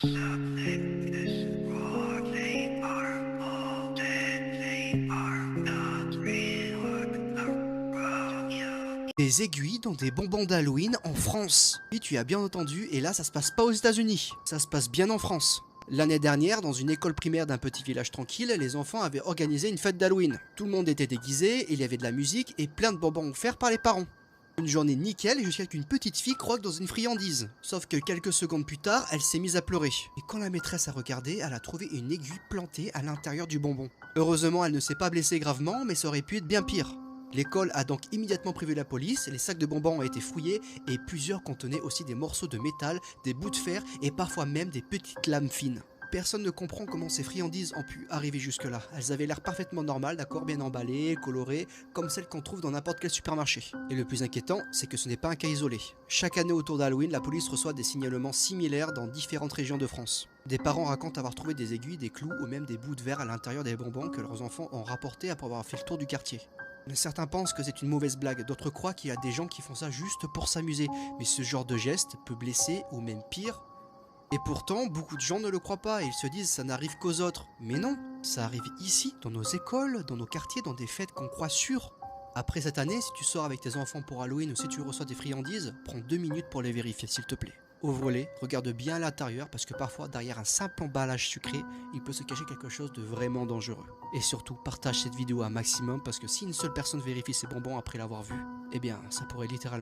Des aiguilles dans des bonbons d'Halloween en France. Oui, tu as bien entendu, et là ça se passe pas aux États-Unis, ça se passe bien en France. L'année dernière, dans une école primaire d'un petit village tranquille, les enfants avaient organisé une fête d'Halloween. Tout le monde était déguisé, il y avait de la musique et plein de bonbons offerts par les parents. Une journée nickel jusqu'à qu'une petite fille croque dans une friandise. Sauf que quelques secondes plus tard, elle s'est mise à pleurer. Et quand la maîtresse a regardé, elle a trouvé une aiguille plantée à l'intérieur du bonbon. Heureusement, elle ne s'est pas blessée gravement, mais ça aurait pu être bien pire. L'école a donc immédiatement prévenu la police, les sacs de bonbons ont été fouillés et plusieurs contenaient aussi des morceaux de métal, des bouts de fer et parfois même des petites lames fines. Personne ne comprend comment ces friandises ont pu arriver jusque-là. Elles avaient l'air parfaitement normales, d'accord, bien emballées, colorées, comme celles qu'on trouve dans n'importe quel supermarché. Et le plus inquiétant, c'est que ce n'est pas un cas isolé. Chaque année autour d'Halloween, la police reçoit des signalements similaires dans différentes régions de France. Des parents racontent avoir trouvé des aiguilles, des clous ou même des bouts de verre à l'intérieur des bonbons que leurs enfants ont rapportés après avoir fait le tour du quartier. Certains pensent que c'est une mauvaise blague, d'autres croient qu'il y a des gens qui font ça juste pour s'amuser, mais ce genre de geste peut blesser ou même pire. Et pourtant, beaucoup de gens ne le croient pas et ils se disent ça n'arrive qu'aux autres. Mais non, ça arrive ici, dans nos écoles, dans nos quartiers, dans des fêtes qu'on croit sûres. Après cette année, si tu sors avec tes enfants pour Halloween ou si tu reçois des friandises, prends 2 minutes pour les vérifier s'il te plaît. Ouvre-les, regarde bien à l'intérieur parce que parfois derrière un simple emballage sucré, il peut se cacher quelque chose de vraiment dangereux. Et surtout, partage cette vidéo un maximum parce que si une seule personne vérifie ses bonbons après l'avoir vu, eh bien ça pourrait littéralement